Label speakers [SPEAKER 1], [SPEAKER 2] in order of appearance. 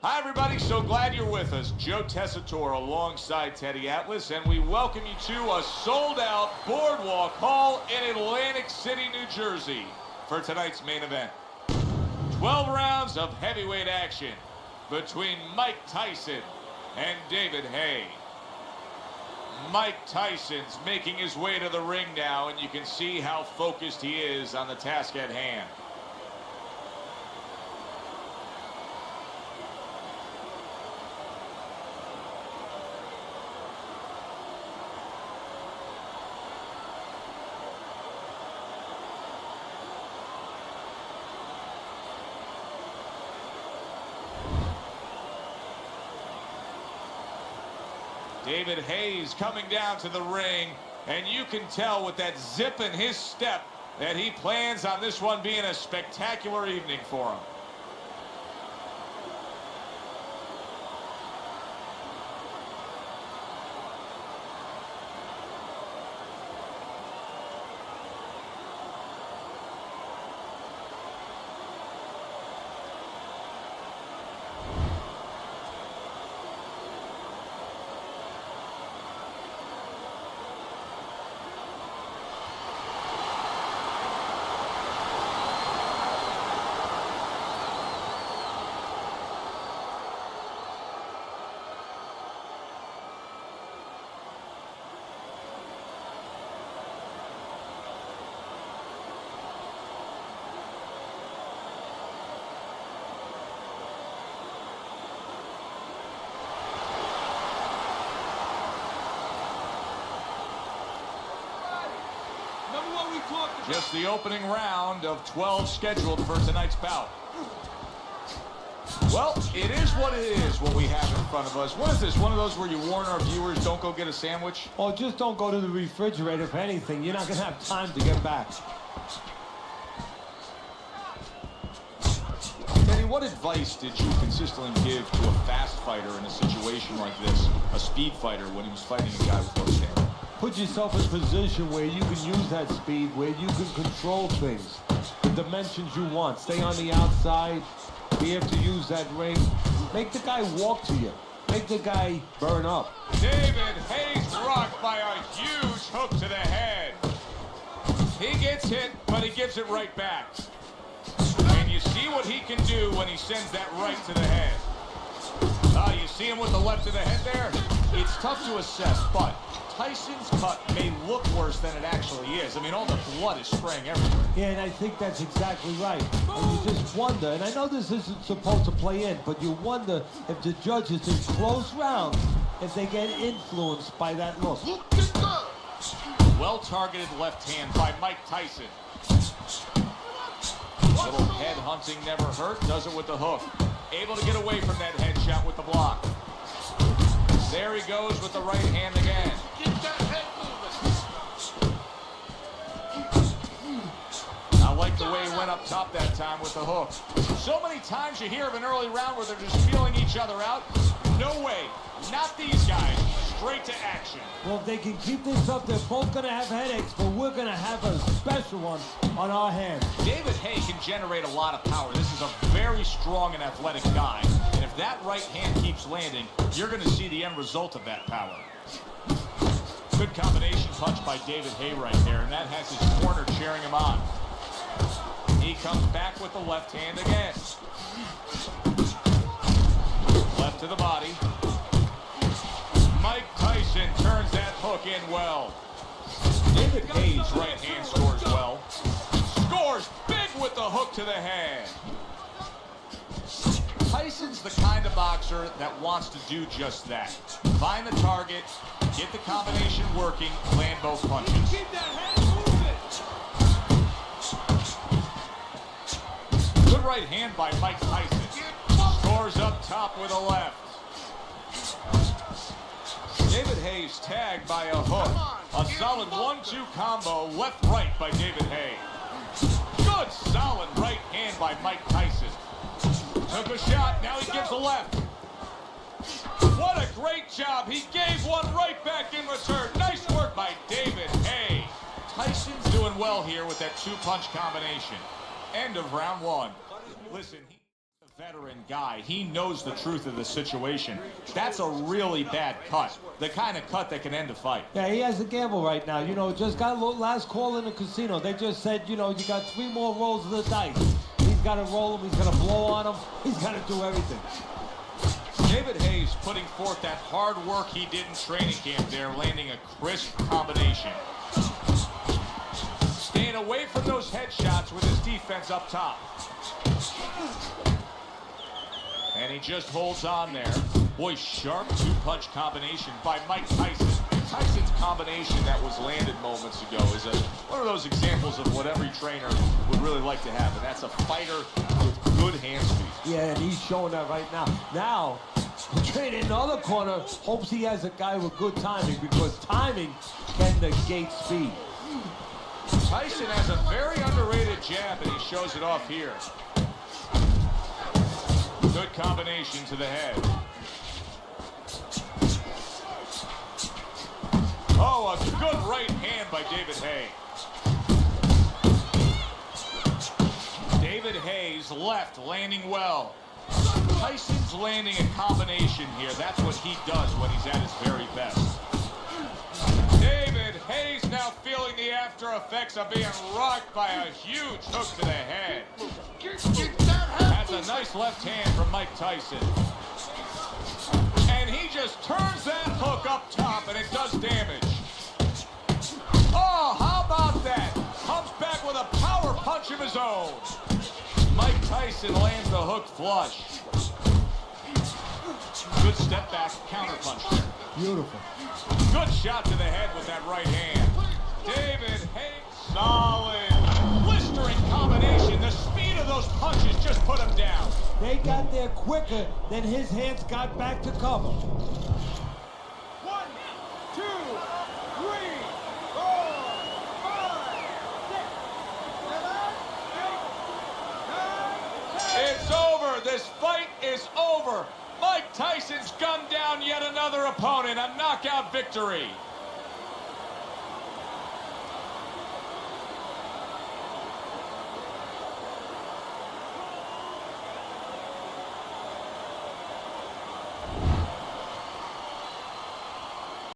[SPEAKER 1] Hi, everybody. So glad you're with us. Joe Tessitore alongside Teddy Atlas, and we welcome you to a sold-out Boardwalk Hall in Atlantic City, New Jersey for tonight's main event. 12 rounds of heavyweight action between Mike Tyson and David Haye. Mike Tyson's making his way to the ring now, and you can see how focused he is on the task at hand. David Haye's coming down to the ring, and you can tell with that zip in his step that he plans on this one being a spectacular evening for him. Just the opening round of 12 scheduled for tonight's bout. Well, it is what it is, what we have in front of us. What is this, one of those where you warn our viewers, don't go get a sandwich?
[SPEAKER 2] Oh, just don't go to the refrigerator. If anything, you're not going to have time to get back.
[SPEAKER 1] Teddy, what advice did you consistently give to a fast fighter in a situation like this, a speed fighter, when he was fighting a guy with close hand?
[SPEAKER 2] Put yourself in a position where you can use that speed, where you can control things, the dimensions you want. Stay on the outside, be able to use that ring. Make the guy walk to you. Make the guy burn up.
[SPEAKER 1] David Haye's rocked by a huge hook to the head. He gets hit, but he gives it right back. And you see what he can do when he sends that right to the head. You see him with the left to the head there? It's tough to assess, but Tyson's cut may look worse than it actually is. I mean, all the blood is spraying everywhere.
[SPEAKER 2] Yeah, and I think that's exactly right. And you just wonder, and I know this isn't supposed to play in, but you wonder if the judges in close rounds, if they get influenced by that look.
[SPEAKER 1] Well-targeted left hand by Mike Tyson. Little head hunting never hurt, does it with the hook. Able to get away from that headshot with the block. There he goes with the right hand again. Get that head moving. I like the way he went up top that time with the hook. So many times you hear of an early round where they're just feeling each other out. No way. Not these guys. Straight to action.
[SPEAKER 2] Well, if they can keep this up, they're both going to have headaches, but we're going to have a special one on our hands.
[SPEAKER 1] David Haye can generate a lot of power. This is a very strong and athletic guy. And if that right hand keeps landing, you're going to see the end result of that power. Good combination punch by David Haye right there, and that has his corner cheering him on. He comes back with the left hand again. Left to the body. Mike Tyson turns that hook in well. David Haye's right hand scores well. Scores big with the hook to the head. Tyson's the kind of boxer that wants to do just that. Find the target, get the combination working, land both punches. Keep that head moving. Good right hand by Mike Tyson. Scores up top with a left. David Haye's tagged by a hook. A solid 1-2 combo, left-right by David Haye. Good solid right hand by Mike Tyson. Took a shot, now he gives a left. What a great job. He gave one right back in return. Nice work by David Haye. Tyson's doing well here with that two-punch combination. End of round one. Listen, veteran guy. He knows the truth of the situation. That's a really bad cut. The kind of cut that can end a fight.
[SPEAKER 2] Yeah, he has a gamble right now. You know, just got a last call in the casino. They just said, you know, you got 3 more rolls of the dice. He's got to roll them. He's got to blow on them. He's got to do everything.
[SPEAKER 1] David Hayes putting forth that hard work he did in training camp there, landing a crisp combination. Staying away from those headshots with his defense up top. And he just holds on there. Boy, sharp 2-punch combination by Mike Tyson. Tyson's combination that was landed moments ago is one of those examples of what every trainer would really like to have, and that's a fighter with good hand speed.
[SPEAKER 2] Yeah, and he's showing that right now. Now, the trainer in the other corner hopes he has a guy with good timing, because timing can negate speed.
[SPEAKER 1] Tyson has a very underrated jab, and he shows it off here. Good combination to the head. Oh, a good right hand by David Hayes. David Hayes left, landing well. Tyson's landing a combination here. That's what he does when he's at his very best. David Hayes now feeling the after effects of being rocked by a huge hook to the head. That's a nice left hand from Mike Tyson. And he just turns that hook up top, and it does damage. Oh, how about that? Comes back with a power punch of his own. Mike Tyson lands the hook flush. Good step back counter punch there.
[SPEAKER 2] Beautiful.
[SPEAKER 1] Good shot to the head with that right hand. David Hayes, solid. Blistering combination. The speed of those punches just put him down.
[SPEAKER 2] They got there quicker than his hands got back to cover.
[SPEAKER 3] 1, 2, 3, 4, 5, 6, 7, 8, 9, 10.
[SPEAKER 1] It's over. This fight is over. Mike Tyson's gunned down yet another opponent. A knockout victory.